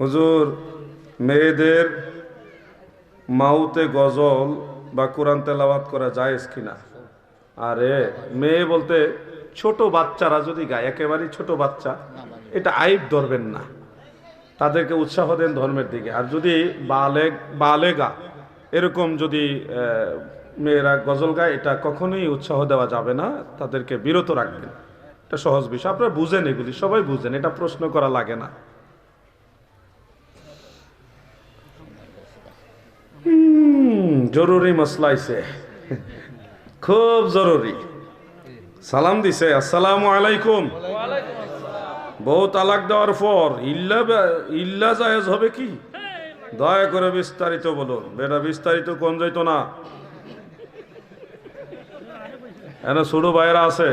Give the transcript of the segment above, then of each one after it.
হুজুর, মেয়েদের মাউতে গজল বা কোরআন তেলাওয়াত করা জায়েজ কিনা? আরে মেয়ে বলতে ছোট বাচ্চারা যদি গায়, একেবারে ছোট বাচ্চা, এটা আইব ধরবেন না, তাদেরকে উৎসাহ দেন ধর্মের দিকে। আর যদি বালেগা এরকম যদি মেয়েরা গজল গায়, এটা কখনোই উৎসাহ দেওয়া যাবে না, তাদেরকে বিরত রাখবেন। এটা সহজ বিষয়, আপনারা বুঝেন, এগুলি সবাই বুঝেন, এটা প্রশ্ন করা লাগে না। জরুরি মশলা আইছে, খুব জরুরি। সালাম দিছে, আসসালামু আলাইকুম। বউ তালাক দেওয়ার পর ইল্লা জায়েজ হবে কি? দয়া করে বিস্তারিত বলুন। বেটা বিস্তারিত কোন যাইতো না, এখানে ছোট ভাইরা আছে।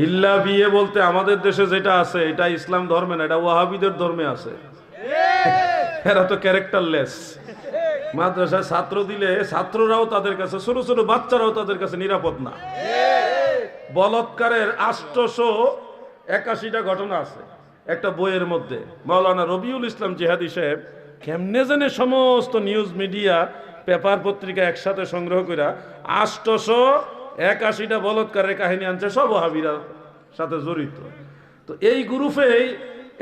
ইল্লা বিয়ে বলতে আমাদের দেশে যেটা আছে, এটা ইসলাম ধর্মে না, এটা ওয়াহাবিদের ধর্মে আছে। এরা তো ক্যারেক্টারলেস। মাদ্রাসায় ছাত্র দিলে ছাত্ররাও তাদের কাছে, ছোট ছোট বাচ্চারাও তাদের কাছে নিরাপদ না। বলৎকারের 881টা ঘটনা আছে একটা বইয়ের মধ্যে। মাওলানা রবিউল ইসলাম জিহাদি সাহেব কেমনে জানে সমস্ত নিউজ মিডিয়া পেপার পত্রিকা একসাথে সংগ্রহ করে 881টা বলৎকারের কাহিনী আনছে, সব ওয়াহাবিরা সাথে জড়িত। তো এই গ্রুপে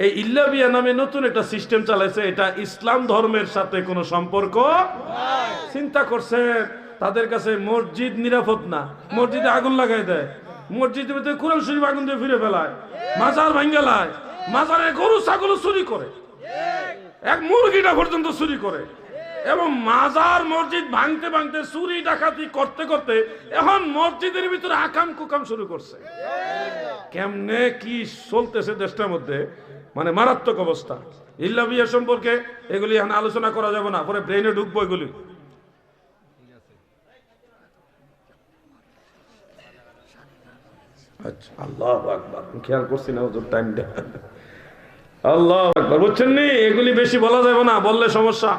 এই ইল্লা বিয়া নামে নতুন একটা সিস্টেম চালাইছে, এটা ইসলাম ধর্মের সাথে কোনো সম্পর্ক নাই। চিন্তা করছে তাদের কাছে মসজিদ নিরাপদ না, মসজিদে আগুন লাগাই দেয়, মসজিদের ভিতরে কোরআন শরীফ আগুন দিয়ে ফিরে ফেলায়, মাজার ভাঙ্গালায়, মাজারে গরু ছাগল চুরি করে, এক মুরগিটা পর্যন্ত চুরি করে, এবং মাজার মসজিদ ভাঙতে ভাঙতে চুরি ডাকাতি করতে করতে এখন মসজিদের ভিতরে আকাম কুকাম শুরু করছে। কেমনে কি চলতেছে দেশটার মধ্যে, মানে মারাত্মক অবস্থা। ইল্লা বিয়া সম্পর্কে এগুলি এখন আলোচনা করা যাবে না, পরে ব্রেনে ঢুকবো এগুলি। আচ্ছা, আল্লাহু আকবার, খেয়াল করছি না হুজুর টাইমটা। আল্লাহু আকবার, বুঝছেন নি? এগুলি বেশি বলা যাবে না, বললে সমস্যা।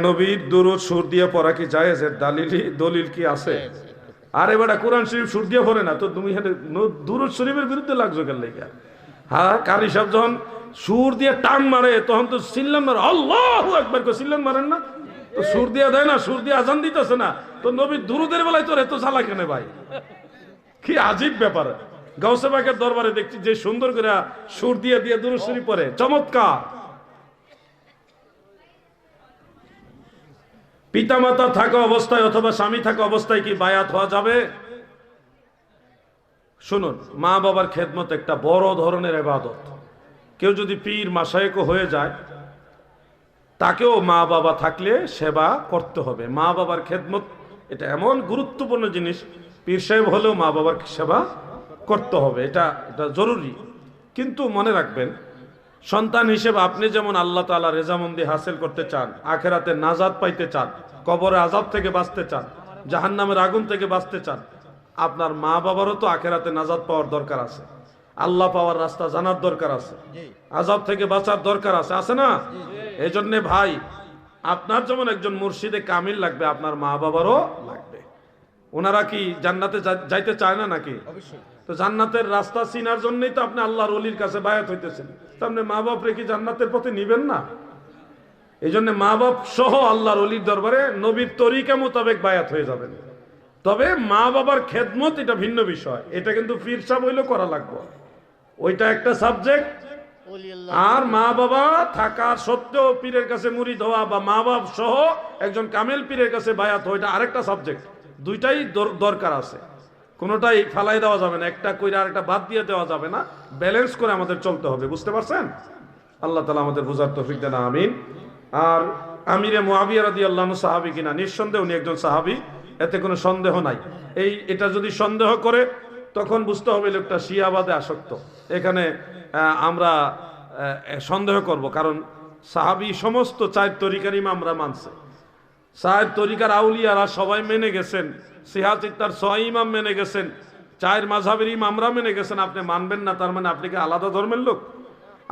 নবীর দুরূদ সুর দিয়ে পড়া কি জায়েজ? এর দলিল কি আছে? আরে বেটা, কোরআন শরীফ সুর দিয়ে পড়ে না তো তুমি দুরূদ শরীফের বিরুদ্ধে লাগছো কেন লেগে? হ্যাঁ, কারি সাহেব যখন সুর দিয়ে টান মারে তখন তো সিল্লান মারে, আল্লাহু আকবার করে সিল্লান মারেন না? তো সুর দিয়ে দেয় না, সুর দিয়ে আজান দিতেছে না, তো নবীর দুরূদের বেলায় তোর এত জ্বালা কেন ভাই? কি আজীব ব্যাপার। গাউসে পাকের দরবারে দেখছি যে সুন্দর করে সুর দিয়ে দিয়ে দুরূদ শরীফ পড়ে, চমৎকার। পিতামাতা থাকা অবস্থায় অথবা স্বামী থাকা অবস্থায় কি বায়াত হওয়া যাবে? শুনুন, মা বাবার খেদমত একটা বড় ধরনের ইবাদত। কেউ যদি পীর মাশায়েখ হয়ে যায়, তাকেও মা বাবা থাকলে সেবা করতে হবে। মা বাবার খেদমত এটা এমন গুরুত্বপূর্ণ জিনিস, পীর সাহেব হলেও মা বাবার সেবা করতে হবে, এটা জরুরি। কিন্তু মনে রাখবেন, সন্তান হিসেবে আপনি যেমন আল্লাহ তাআলা রেজামন্দি হাসিল করতে চান, আখেরাতে নাজাত পাইতে চান, কবরে আযাব থেকে বাঁচতে চান, জাহান্নামের আগুন থেকে বাঁচতে চান, আপনার মা বাবারও তো আখেরাতে নাজাত পাওয়ার দরকার আছে, আল্লাহ পাওয়ার রাস্তা জানার দরকার আছে, আযাব থেকে বাঁচার দরকার আছে, আছে না? এই জন্যে ভাই, আপনার যেমন একজন মুর্শিদে কামিল লাগবে, আপনার মা বাবারও লাগবে। ওনারা কি জান্নাতে যাইতে চায় না নাকি? তো জান্নাতের রাস্তা চিনার জন্যই তো আপনি আল্লাহর ওলির কাছে বায়াত হইতেছেন। তো আপনি মা বাপ রেখে জান্নাতের পথে নিবেন না? এই জন্য মা বাপ সহ আল্লাহর ওলির দরবারে নবীর তরিকা মোতাবেক বায়াত হয়ে যাবেন। তবে মা বাবার খেদমত এটা ভিন্ন বিষয়, এটা কিন্তু পীর সাহেব হইলেও করা লাগবে, ওইটা একটা সাবজেক্ট। আর মা বাবা থাকার সত্ত্বেও পীরের কাছে মুরিদ হওয়া বা মা বাপ সহ একজন কামেল পীরের কাছে বায়াত হওয়া, এটা আরেকটা সাবজেক্ট। দুইটাই দরকার আছে, কোনোটাই ফেলাই দেওয়া যাবে না, একটা কইরা আরেকটা বাদ দিয়ে দেওয়া যাবে না, ব্যালেন্স করে আমাদের চলতে হবে। বুঝতে পারছেন? আল্লাহ তাআলা আমাদের বুঝার তৌফিক দেন, আমিন। আর আমিরে মুআবিয়া রাদিয়াল্লাহু আনহু সাহাবী কিনা? নিঃসন্দেহে উনি একজন সাহাবী, এতে কোনো সন্দেহ নাই। এটা যদি সন্দেহ করে তখন বুঝতে হবে লোকটা শিয়াবাদে আসক্ত। এখানে আমরা সন্দেহ করব, কারণ সাহাবী সমস্ত 4 তরিকার ইমামরা মানছে, 4 তরিকার আউলিয়ারা সবাই মেনে গেছেন, সিহাচিত্তার 6 ইমাম মেনে গেছেন, 4 মাযহাবের ইমামরা মেনে গেছেন। আপনি মানবেন না তার মানে আপনি কি আলাদা ধর্মের লোক?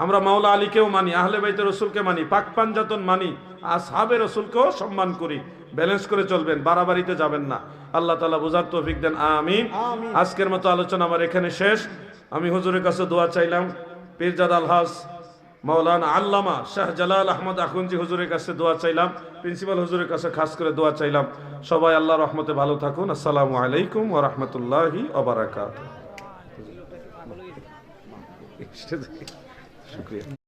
আমরা মাওলা আলীকেও মানি, আহলে বাইতের রাসূলকে মানি, পাক পাঞ্জাতন মানি, আসহাবে রাসূলকেও সম্মান করি। ব্যালেন্স করে চলবেন, বাড়াবাড়িতে যাবেন না। আল্লাহ তাআলা বুঝার তৌফিক দেন, আমিন। আজকের মতো আলোচনা আমার এখানে শেষ। আমি হুজুরের কাছে দোয়া চাইলাম, পীরজাদা আলহাজ মাওলানা আল্লামা শাহজালাল আহমদ আখুনজি হুজুরের কাছে দোয়া চাইলাম, প্রিন্সিপাল হুজুরের কাছে খাস করে দোয়া চাইলাম। সবাই আল্লাহর রহমতে ভালো থাকুন। আসসালামু আলাইকুম ওয়া রাহমাতুল্লাহি ওয়া বারাকাতুহু। শুকরিয়া।